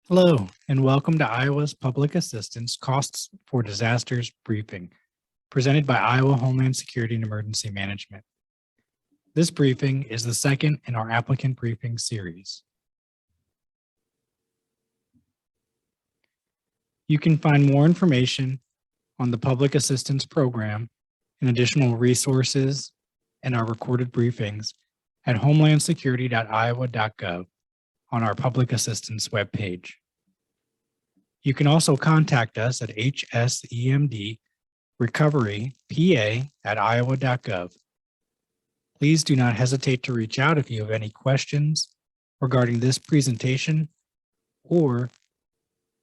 Hello, and welcome to Iowa's Public Assistance Costs for Disasters Briefing, presented by Iowa Homeland Security and Emergency Management. This briefing is the second in our applicant briefing series. You can find more information on the Public Assistance Program and additional resources and our recorded briefings at homelandsecurity.iowa.gov on our Public Assistance webpage. You can also contact us at HSEMD recovery pa@iowa.gov. Please do not hesitate to reach out if you have any questions regarding this presentation or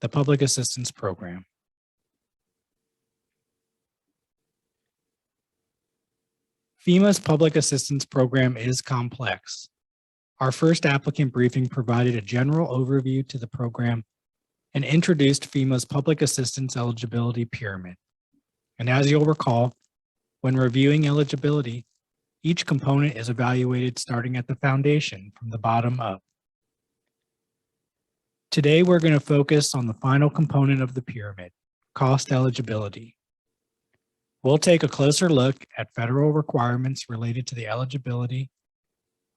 the Public Assistance Program. FEMA's Public Assistance Program is complex. Our first applicant briefing provided a general overview to the program and introduced FEMA's Public Assistance Eligibility Pyramid. And as you'll recall, when reviewing eligibility, each component is evaluated starting at the foundation from the bottom up. Today, we're going to focus on the final component of the pyramid, cost eligibility. We'll take a closer look at federal requirements related to the eligibility,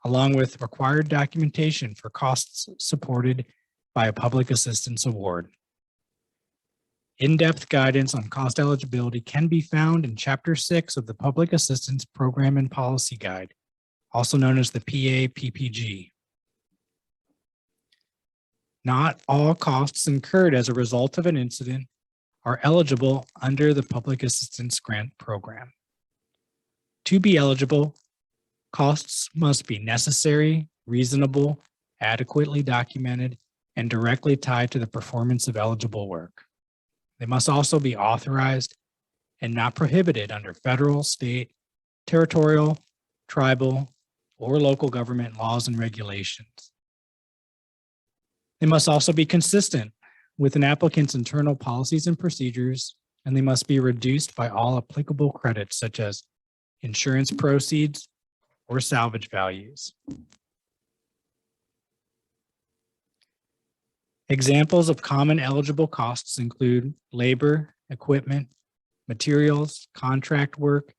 along with required documentation for costs supported by a public assistance award. In-depth guidance on cost eligibility can be found in Chapter 6 of the Public Assistance Program and Policy Guide, also known as the PA-PPG. Not all costs incurred as a result of an incident are eligible under the Public Assistance Grant Program. To be eligible, costs must be necessary, reasonable, adequately documented, and directly tied to the performance of eligible work. They must also be authorized and not prohibited under federal, state, territorial, tribal, or local government laws and regulations. They must also be consistent with an applicant's internal policies and procedures, and they must be reduced by all applicable credits such as insurance proceeds or salvage values. Examples of common eligible costs include labor, equipment, materials, contract work,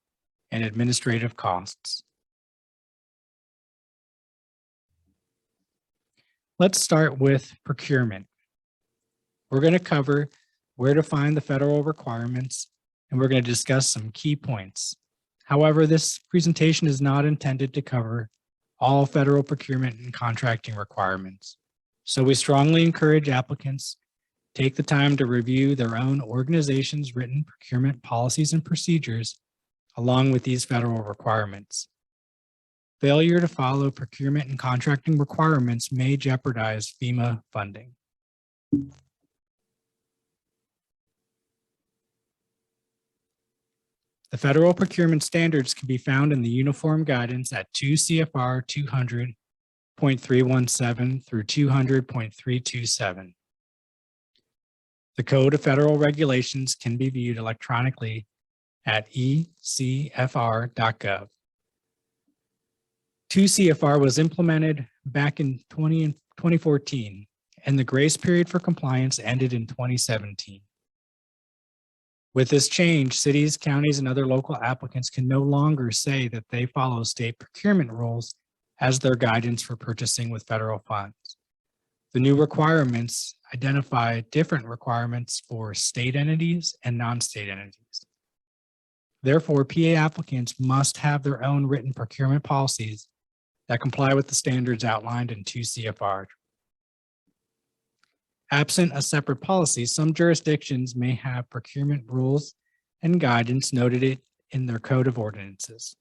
and administrative costs. Let's start with procurement. We're going to cover where to find the federal requirements, and we're going to discuss some key points. However, this presentation is not intended to cover all federal procurement and contracting requirements. So we strongly encourage applicants take the time to review their own organization's written procurement policies and procedures along with these federal requirements. Failure to follow procurement and contracting requirements may jeopardize FEMA funding. The federal procurement standards can be found in the Uniform Guidance at 2 CFR 200.317 through 200.327. The Code of Federal Regulations can be viewed electronically at ecfr.gov. 2 CFR was implemented back in 2014, and the grace period for compliance ended in 2017. With this change, cities, counties, and other local applicants can no longer say that they follow state procurement rules as their guidance for purchasing with federal funds. The new requirements identify different requirements for state entities and non-state entities. Therefore, PA applicants must have their own written procurement policies that comply with the standards outlined in 2 CFR. Absent a separate policy, some jurisdictions may have procurement rules and guidance noted in their code of ordinances.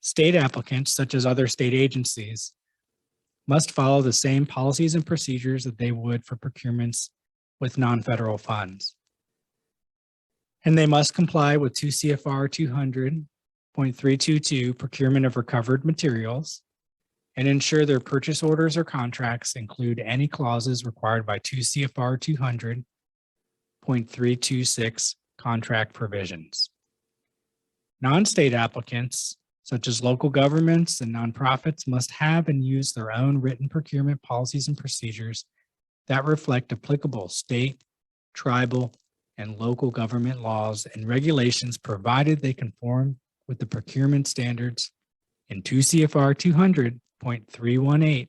State applicants, such as other state agencies, must follow the same policies and procedures that they would for procurements with non-federal funds. And they must comply with 2 CFR 200.322 procurement of recovered materials and ensure their purchase orders or contracts include any clauses required by 2 CFR 200.326 contract provisions. Non-state applicants such as local governments and nonprofits, must have and use their own written procurement policies and procedures that reflect applicable state, tribal, and local government laws and regulations, provided they conform with the procurement standards in 2 CFR 200.318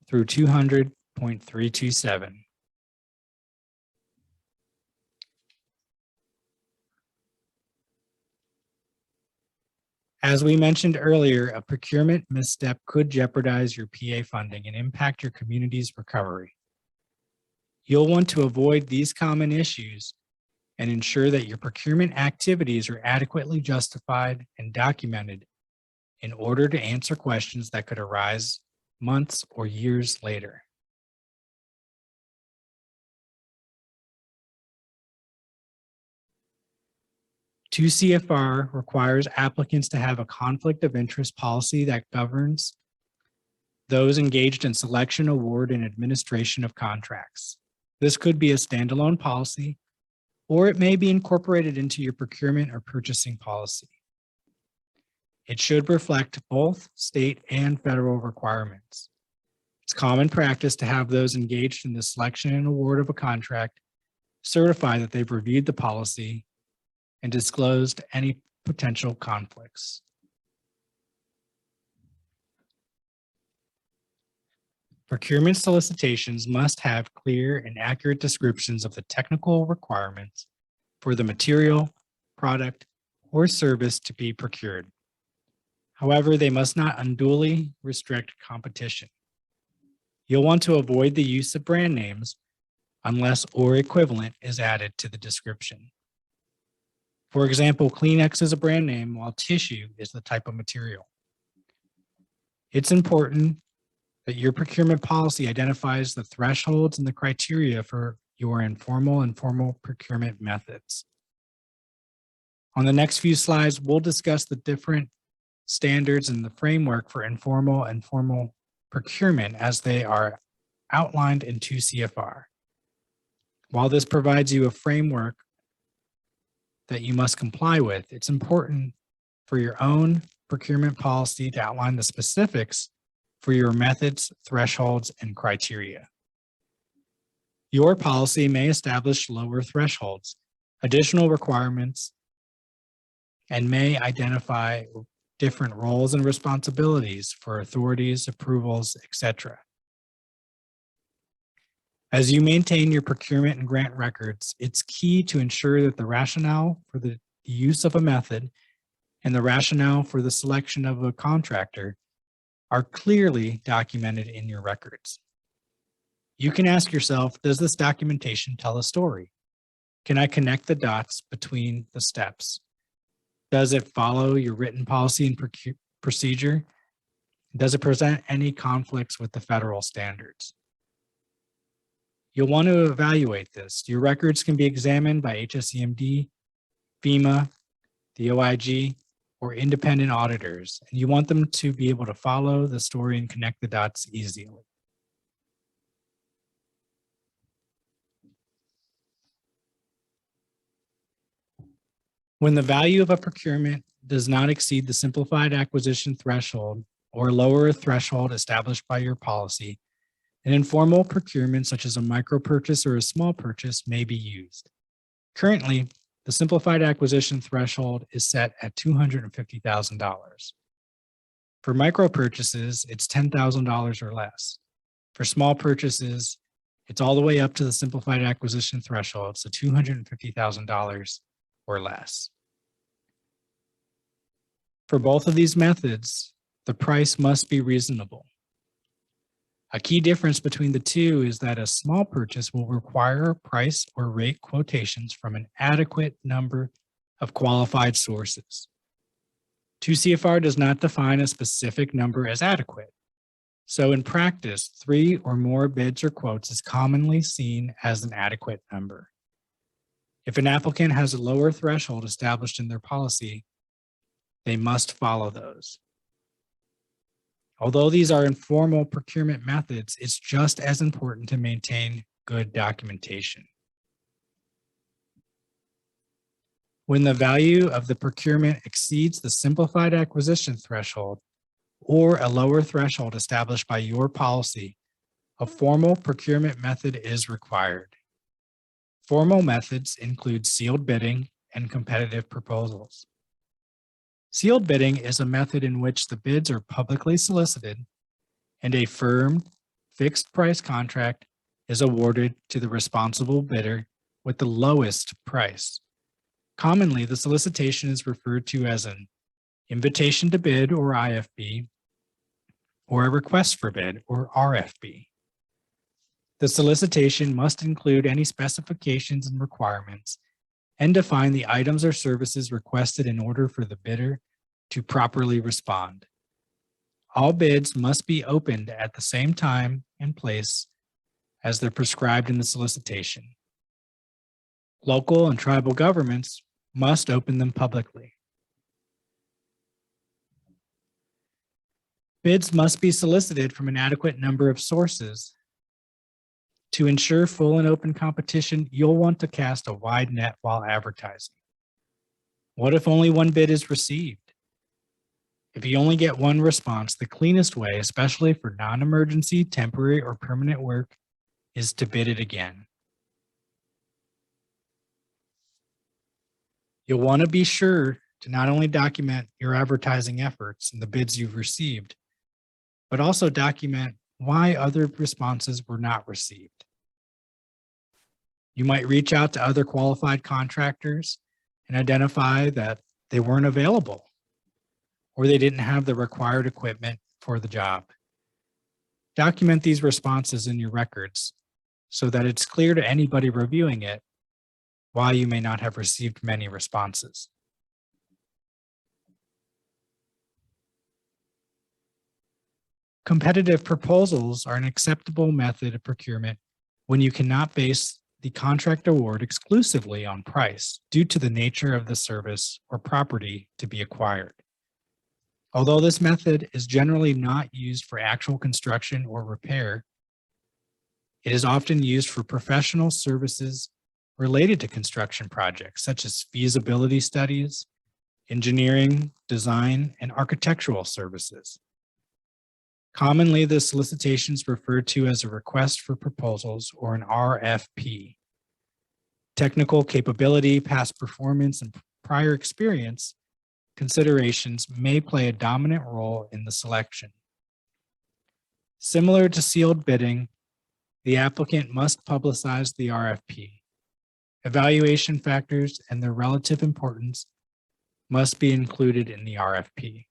through 200.327. As we mentioned earlier, a procurement misstep could jeopardize your PA funding and impact your community's recovery. You'll want to avoid these common issues and ensure that your procurement activities are adequately justified and documented in order to answer questions that could arise months or years later. Two CFR requires applicants to have a conflict of interest policy that governs those engaged in selection, award, and administration of contracts. This could be a standalone policy, or it may be incorporated into your procurement or purchasing policy. It should reflect both state and federal requirements. It's common practice to have those engaged in the selection and award of a contract certify that they've reviewed the policy and disclosed any potential conflicts. Procurement solicitations must have clear and accurate descriptions of the technical requirements for the material, product, or service to be procured. However, they must not unduly restrict competition. You'll want to avoid the use of brand names unless or equivalent is added to the description. For example, Kleenex is a brand name while tissue is the type of material. It's important that your procurement policy identifies the thresholds and the criteria for your informal and formal procurement methods. On the next few slides, we'll discuss the different standards and the framework for informal and formal procurement as they are outlined in 2 CFR. While this provides you a framework that you must comply with, it's important for your own procurement policy to outline the specifics for your methods, thresholds, and criteria. Your policy may establish lower thresholds, additional requirements, and may identify different roles and responsibilities for authorities, approvals, etc. As you maintain your procurement and grant records, it's key to ensure that the rationale for the use of a method and the rationale for the selection of a contractor are clearly documented in your records. You can ask yourself, does this documentation tell a story? Can I connect the dots between the steps? Does it follow your written policy and procedure? Does it present any conflicts with the federal standards? You'll want to evaluate this. Your records can be examined by HSEMD, FEMA, the OIG, or independent auditors, and you want them to be able to follow the story and connect the dots easily. When the value of a procurement does not exceed the simplified acquisition threshold or lower a threshold established by your policy, an informal procurement such as a micro purchase or a small purchase may be used. Currently, the simplified acquisition threshold is set at $250,000. For micro purchases, it's $10,000 or less. For small purchases, it's all the way up to the simplified acquisition threshold, so $250,000 or less. For both of these methods, the price must be reasonable. A key difference between the two is that a small purchase will require price or rate quotations from an adequate number of qualified sources. 2 CFR does not define a specific number as adequate. So in practice, 3 or more bids or quotes is commonly seen as an adequate number. If an applicant has a lower threshold established in their policy, they must follow those. Although these are informal procurement methods, it's just as important to maintain good documentation. When the value of the procurement exceeds the simplified acquisition threshold or a lower threshold established by your policy, a formal procurement method is required. Formal methods include sealed bidding and competitive proposals. Sealed bidding is a method in which the bids are publicly solicited and a firm fixed price contract is awarded to the responsible bidder with the lowest price. Commonly, the solicitation is referred to as an invitation to bid or IFB or a request for bid or RFB. The solicitation must include any specifications and requirements and define the items or services requested in order for the bidder to properly respond. All bids must be opened at the same time and place as they're prescribed in the solicitation. Local and tribal governments must open them publicly. Bids must be solicited from an adequate number of sources. To ensure full and open competition, you'll want to cast a wide net while advertising. What if only one bid is received? If you only get one response, the cleanest way, especially for non-emergency, temporary, or permanent work, is to bid it again. You'll want to be sure to not only document your advertising efforts and the bids you've received, but also document why other responses were not received. You might reach out to other qualified contractors and identify that they weren't available or they didn't have the required equipment for the job. Document these responses in your records so that it's clear to anybody reviewing it why you may not have received many responses. Competitive proposals are an acceptable method of procurement when you cannot base the contract award exclusively on price due to the nature of the service or property to be acquired. Although this method is generally not used for actual construction or repair, it is often used for professional services related to construction projects, such as feasibility studies, engineering, design, and architectural services. Commonly, the solicitation is referred to as a request for proposals or an RFP. Technical capability, past performance, and prior experience considerations may play a dominant role in the selection. Similar to sealed bidding, the applicant must publicize the RFP. Evaluation factors and their relative importance must be included in the RFP.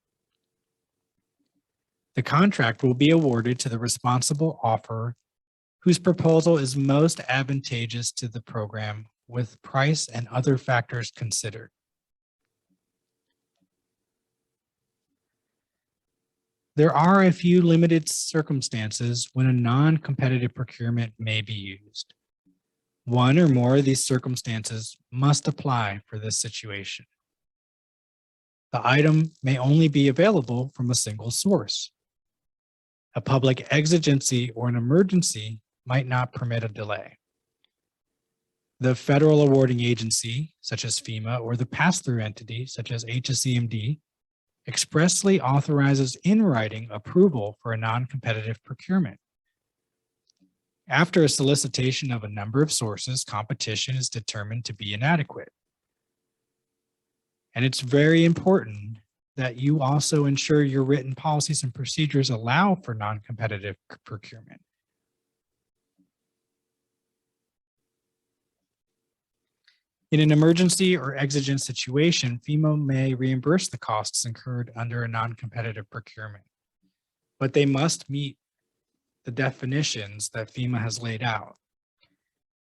The contract will be awarded to the responsible offeror whose proposal is most advantageous to the program with price and other factors considered. There are a few limited circumstances when a non-competitive procurement may be used. One or more of these circumstances must apply for this situation. The item may only be available from a single source. A public exigency or an emergency might not permit a delay. The federal awarding agency, such as FEMA, or the pass-through entity, such as HSEMD, expressly authorizes in writing approval for a non-competitive procurement. After a solicitation of a number of sources, competition is determined to be inadequate. And it's very important that you also ensure your written policies and procedures allow for non-competitive procurement. In an emergency or exigent situation, FEMA may reimburse the costs incurred under a non-competitive procurement, but they must meet the definitions that FEMA has laid out.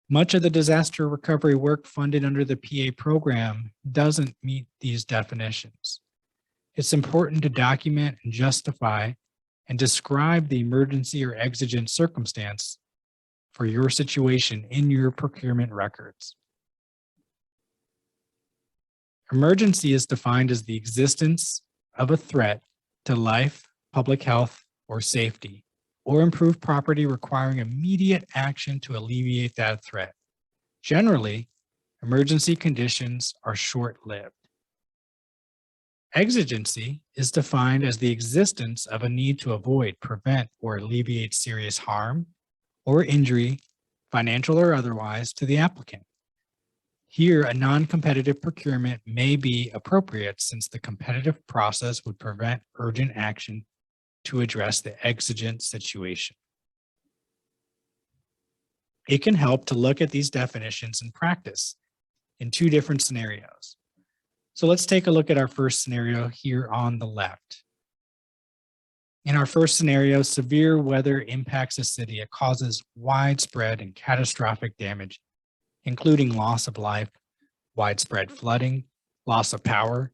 Much of the disaster recovery work funded under the PA program doesn't meet these definitions. It's important to document and justify and describe the emergency or exigent circumstance for your situation in your procurement records. Emergency is defined as the existence of a threat to life, public health, or safety, or improved property requiring immediate action to alleviate that threat. Generally, Emergency conditions are short-lived. Exigency is defined as the existence of a need to avoid, prevent, or alleviate serious harm or injury, financial or otherwise, to the applicant. Here, a non-competitive procurement may be appropriate since the competitive process would prevent urgent action to address the exigent situation. It can help to look at these definitions in practice in two different scenarios. So let's take a look at our first scenario here on the left. In our first scenario, severe weather impacts a city. It causes widespread and catastrophic damage, including loss of life, widespread flooding, loss of power,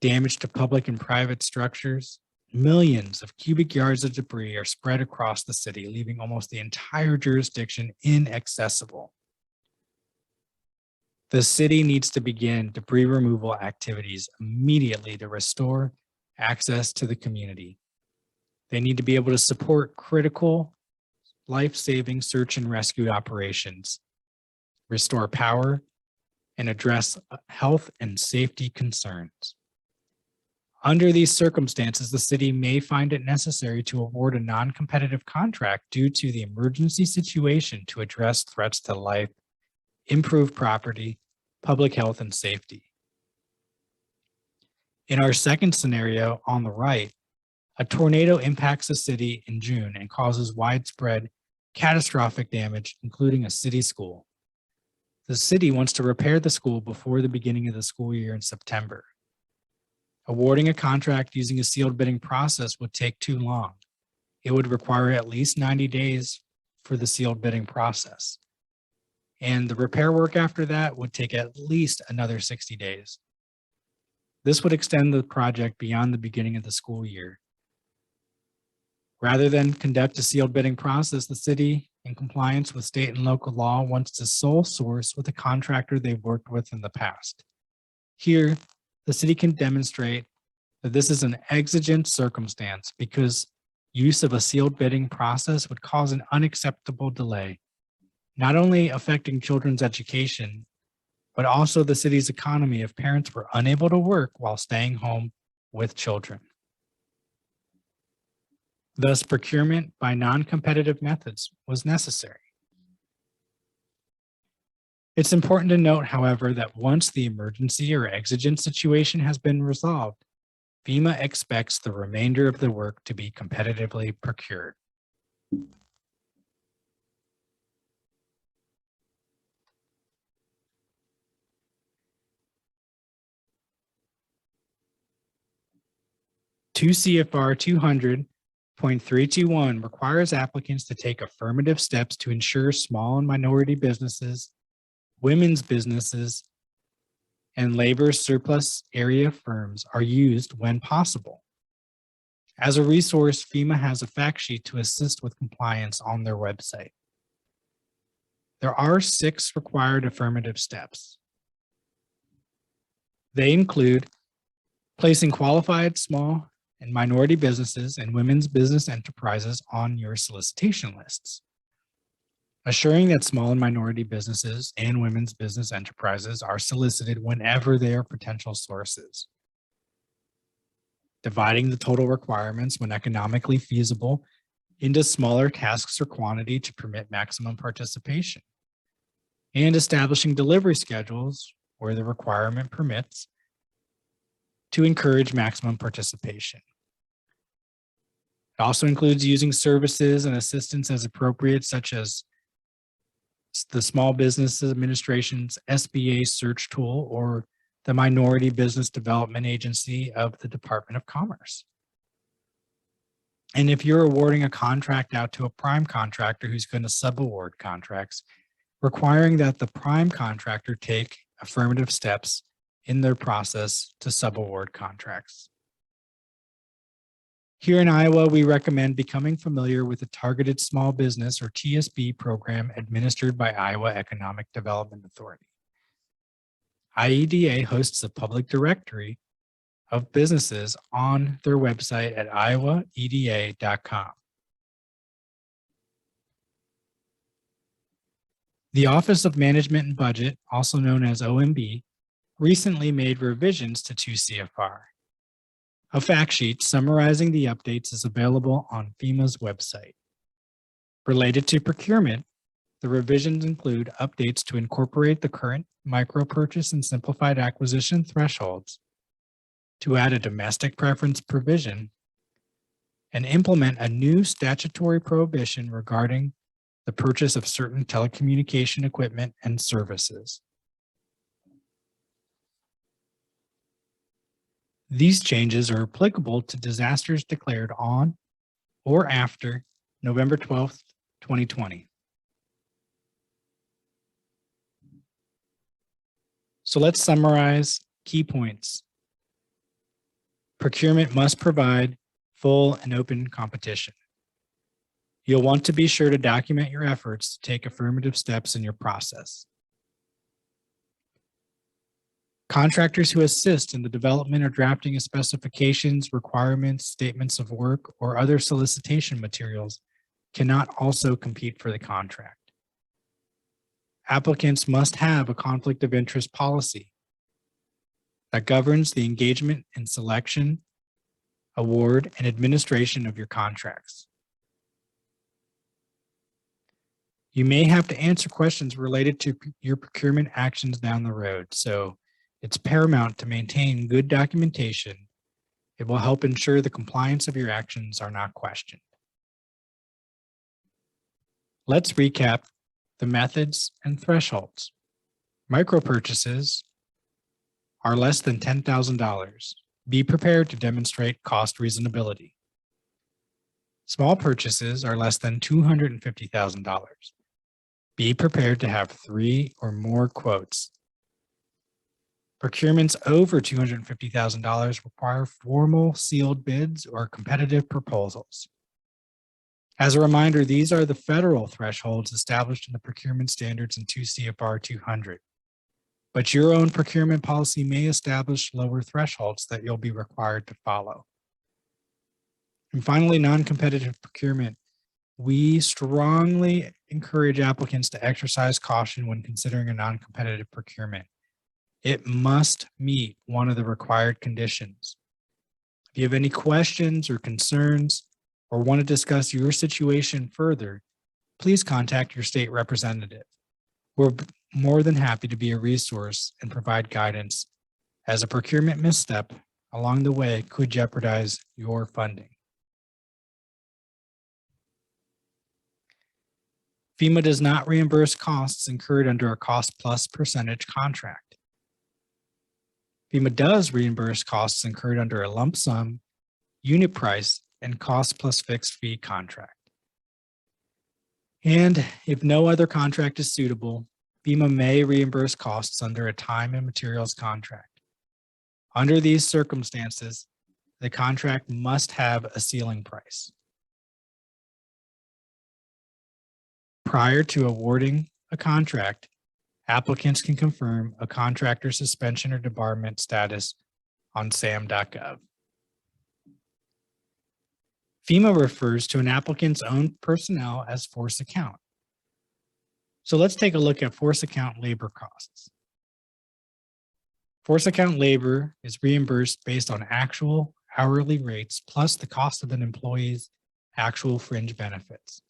damage to public and private structures. Millions of cubic yards of debris are spread across the city, leaving almost the entire jurisdiction inaccessible. The city needs to begin debris removal activities immediately to restore access to the community. They need to be able to support critical life-saving search and rescue operations, restore power, and address health and safety concerns. Under these circumstances, the city may find it necessary to award a non-competitive contract due to the emergency situation to address threats to life, improve property, public health, and safety. In our second scenario on the right, a tornado impacts a city in June and causes widespread catastrophic damage, including a city school. The city wants to repair the school before the beginning of the school year in September. Awarding a contract using a sealed bidding process would take too long. It would require at least 90 days for the sealed bidding process. And the repair work after that would take at least another 60 days. This would extend the project beyond the beginning of the school year. Rather than conduct a sealed bidding process, the city, in compliance with state and local law, wants to sole source with a contractor they've worked with in the past. Here, the city can demonstrate that this is an exigent circumstance because use of a sealed bidding process would cause an unacceptable delay, not only affecting children's education, but also the city's economy if parents were unable to work while staying home with children. Thus, procurement by non-competitive methods was necessary. It's important to note, however, that once the emergency or exigent situation has been resolved, FEMA expects the remainder of the work to be competitively procured. CFR 200.321 requires applicants to take affirmative steps to ensure small and minority businesses, women's businesses, and labor surplus area firms are used when possible. As a resource, FEMA has a fact sheet to assist with compliance on their website. There are 6 required affirmative steps. They include placing qualified small and minority businesses and women's business enterprises on your solicitation lists, assuring that small and minority businesses and women's business enterprises are solicited whenever they are potential sources, dividing the total requirements when economically feasible into smaller tasks or quantity to permit maximum participation, and establishing delivery schedules where the requirement permits to encourage maximum participation. It also includes using services and assistance as appropriate, such as the Small Business Administration's SBA search tool or the Minority Business Development Agency of the Department of Commerce. And if you're awarding a contract out to a prime contractor who's going to subaward contracts, requiring that the prime contractor take affirmative steps in their process to subaward contracts. Here in Iowa, we recommend becoming familiar with the Targeted Small Business or TSB program administered by Iowa Economic Development Authority. IEDA hosts a public directory of businesses on their website at iowaeda.com. The Office of Management and Budget, also known as OMB, recently made revisions to 2 CFR. A fact sheet summarizing the updates is available on FEMA's website. Related to procurement, the revisions include updates to incorporate the current micro-purchase and simplified acquisition thresholds, to add a domestic preference provision, and implement a new statutory prohibition regarding the purchase of certain telecommunication equipment and services. These changes are applicable to disasters declared on or after November 12th, 2020. So let's summarize key points. Procurement must provide full and open competition. You'll want to be sure to document your efforts to take affirmative steps in your process. Contractors who assist in the development or drafting of specifications, requirements, statements of work, or other solicitation materials cannot also compete for the contract. Applicants must have a conflict of interest policy that governs the engagement and selection, award, and administration of your contracts. You may have to answer questions related to your procurement actions down the road, so it's paramount to maintain good documentation. It will help ensure the compliance of your actions are not questioned. Let's recap the methods and thresholds. Micro purchases are less than $10,000. Be prepared to demonstrate cost reasonability. Small purchases are less than $250,000. Be prepared to have 3 or more quotes. Procurements over $250,000 require formal sealed bids or competitive proposals. As a reminder, these are the federal thresholds established in the procurement standards in 2 CFR 200. But your own procurement policy may establish lower thresholds that you'll be required to follow. And finally, non-competitive procurement. We strongly encourage applicants to exercise caution when considering a non-competitive procurement. It must meet one of the required conditions. If you have any questions or concerns or want to discuss your situation further, please contact your state representative. We're more than happy to be a resource and provide guidance, as a procurement misstep along the way could jeopardize your funding. FEMA does not reimburse costs incurred under a cost-plus percentage contract. FEMA does reimburse costs incurred under a lump sum, unit price, and cost-plus fixed fee contract. And if no other contract is suitable, FEMA may reimburse costs under a time and materials contract. Under these circumstances, the contract must have a ceiling price. Prior to awarding a contract, applicants can confirm a contractor suspension or debarment status on SAM.gov. FEMA refers to an applicant's own personnel as force account. So let's take a look at force account labor costs. Force account labor is reimbursed based on actual hourly rates plus the cost of an employee's actual fringe benefits.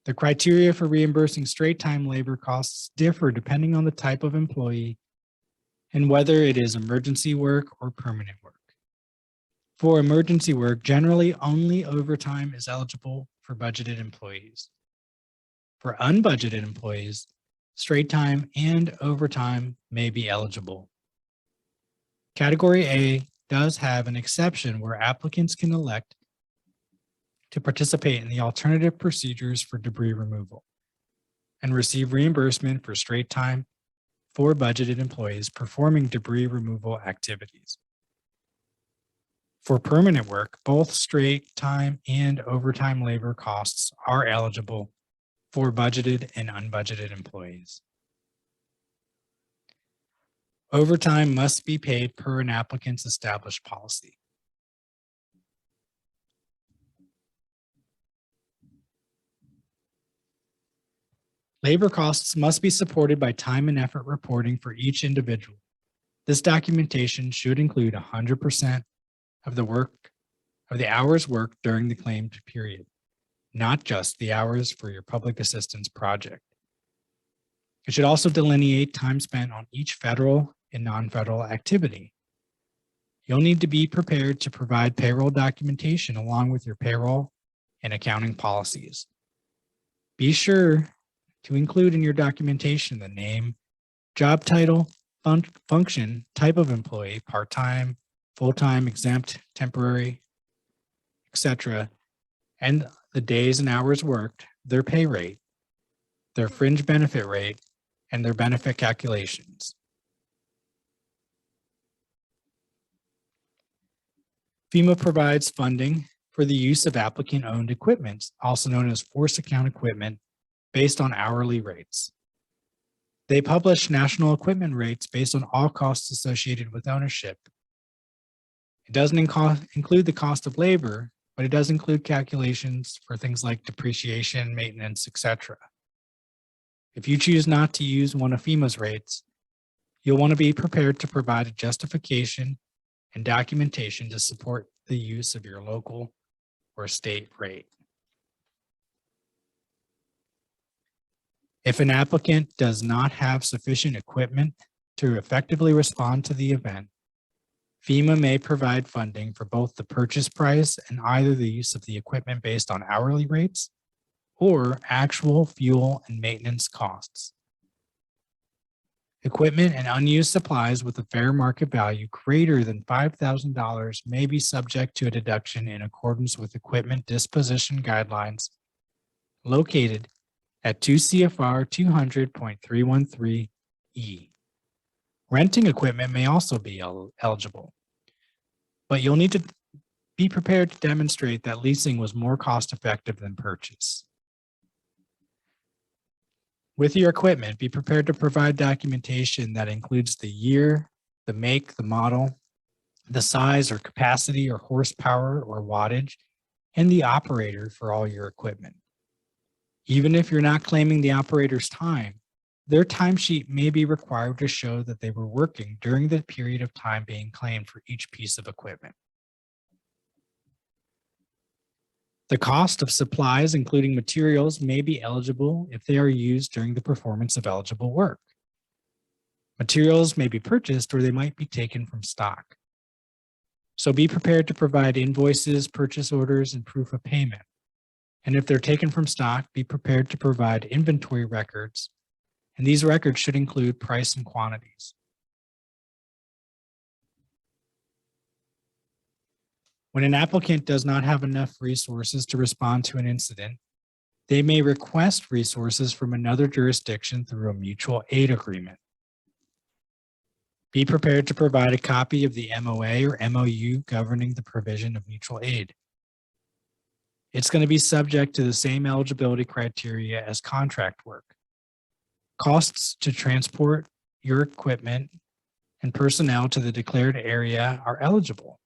The criteria for reimbursing straight time labor costs differ depending on the type of employee and whether it is emergency work or permanent work. For emergency work, generally only overtime is eligible for budgeted employees. For unbudgeted employees, straight time and overtime may be eligible. Category A does have an exception where applicants can elect to participate in the alternative procedures for debris removal and receive reimbursement for straight time for budgeted employees performing debris removal activities. For permanent work, both straight time and overtime labor costs are eligible for budgeted and unbudgeted employees. Overtime must be paid per an applicant's established policy. Labor costs must be supported by time and effort reporting for each individual. This documentation should include 100% of the hours worked during the claimed period, not just the hours for your public assistance project. It should also delineate time spent on each federal and non-federal activity. You'll need to be prepared to provide payroll documentation along with your payroll and accounting policies. Be sure to include in your documentation the name, job title, function, type of employee, part-time, full-time, exempt, temporary, etc., and the days and hours worked, their pay rate, their fringe benefit rate, and their benefit calculations. FEMA provides funding for the use of applicant-owned equipment, also known as force account equipment, based on hourly rates. They publish national equipment rates based on all costs associated with ownership. It doesn't include the cost of labor, but it does include calculations for things like depreciation, maintenance, etc. If you choose not to use one of FEMA's rates, you'll want to be prepared to provide a justification and documentation to support the use of your local or state rate. If an applicant does not have sufficient equipment to effectively respond to the event, FEMA may provide funding for both the purchase price and either the use of the equipment based on hourly rates or actual fuel and maintenance costs. Equipment and unused supplies with a fair market value greater than $5,000 may be subject to a deduction in accordance with equipment disposition guidelines located at 2 CFR 200.313E. Renting equipment may also be eligible, but you'll need to be prepared to demonstrate that leasing was more cost-effective than purchase. With your equipment, be prepared to provide documentation that includes the year, the make, the model, the size or capacity or horsepower or wattage, and the operator for all your equipment. Even if you're not claiming the operator's time, their timesheet may be required to show that they were working during the period of time being claimed for each piece of equipment. The cost of supplies, including materials, may be eligible if they are used during the performance of eligible work. Materials may be purchased or they might be taken from stock. So be prepared to provide invoices, purchase orders, and proof of payment. And if they're taken from stock, be prepared to provide inventory records. And these records should include price and quantities. When an applicant does not have enough resources to respond to an incident, they may request resources from another jurisdiction through a mutual aid agreement. Be prepared to provide a copy of the MOA or MOU governing the provision of mutual aid. It's going to be subject to the same eligibility criteria as contract work. Costs to transport your equipment and personnel to the declared area are eligible.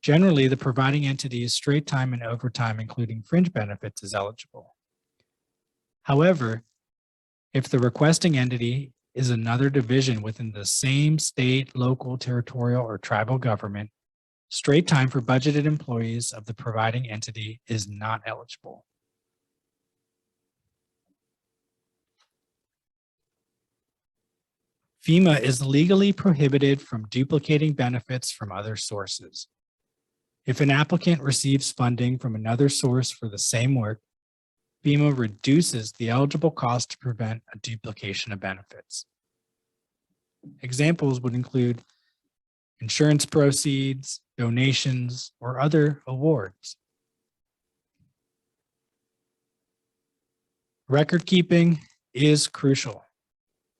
Generally, the providing entity is straight time and overtime, including fringe benefits, is eligible. However, if the requesting entity is another division within the same state, local, territorial, or tribal government, straight time for budgeted employees of the providing entity is not eligible. FEMA is legally prohibited from duplicating benefits from other sources. If an applicant receives funding from another source for the same work, FEMA reduces the eligible cost to prevent a duplication of benefits. Examples would include insurance proceeds, donations, or other awards. Record keeping is crucial.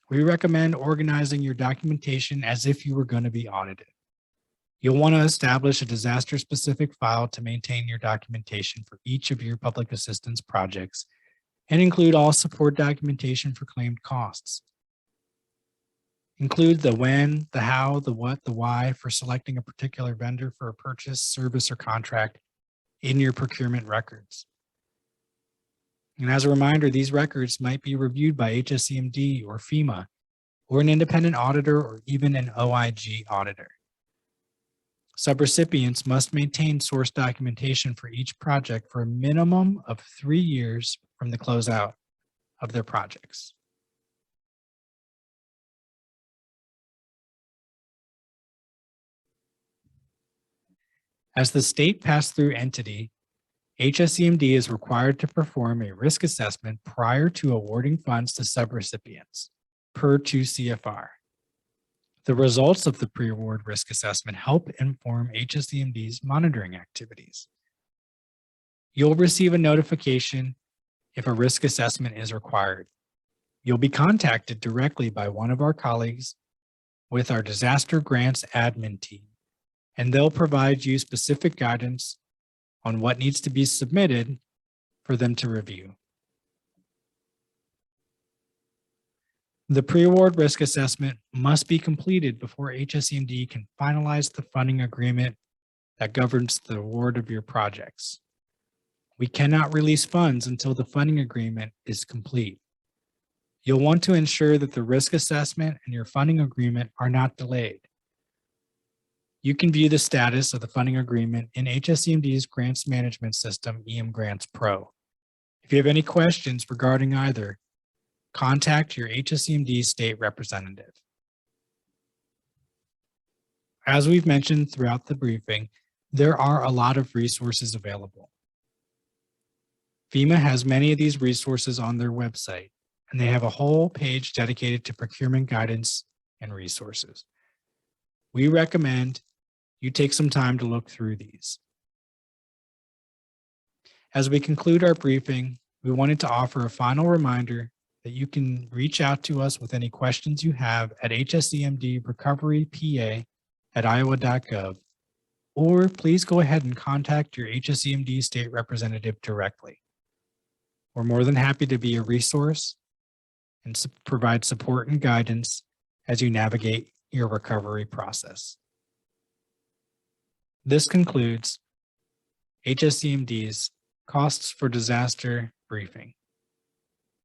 We recommend organizing your documentation as if you were going to be audited. You'll want to establish a disaster-specific file to maintain your documentation for each of your public assistance projects and include all support documentation for claimed costs. Include the when, the how, the what, the why for selecting a particular vendor for a purchase, service, or contract in your procurement records. And as a reminder, these records might be reviewed by HSEMD or FEMA, or an independent auditor, or even an OIG auditor. Subrecipients must maintain source documentation for each project for a minimum of 3 years from the closeout of their projects. As the state pass-through entity, HSEMD is required to perform a risk assessment prior to awarding funds to subrecipients, per 2 CFR. The results of the pre-award risk assessment help inform HSEMD's monitoring activities. You'll receive a notification if a risk assessment is required. You'll be contacted directly by one of our colleagues with our disaster grants admin team, and they'll provide you specific guidance on what needs to be submitted for them to review. The pre-award risk assessment must be completed before HSEMD can finalize the funding agreement that governs the award of your projects. We cannot release funds until the funding agreement is complete. You'll want to ensure that the risk assessment and your funding agreement are not delayed. You can view the status of the funding agreement in HSEMD's Grants Management System, EM Grants Pro. If you have any questions regarding either, contact your HSEMD state representative. As we've mentioned throughout the briefing, there are a lot of resources available. FEMA has many of these resources on their website, and they have a whole page dedicated to procurement guidance and resources. We recommend you take some time to look through these. As we conclude our briefing, we wanted to offer a final reminder that you can reach out to us with any questions you have at hsemdrecoverypa@iowa.gov, or please go ahead and contact your HSEMD state representative directly. We're more than happy to be a resource and provide support and guidance as you navigate your recovery process. This concludes HSEMD's Costs for Disaster briefing.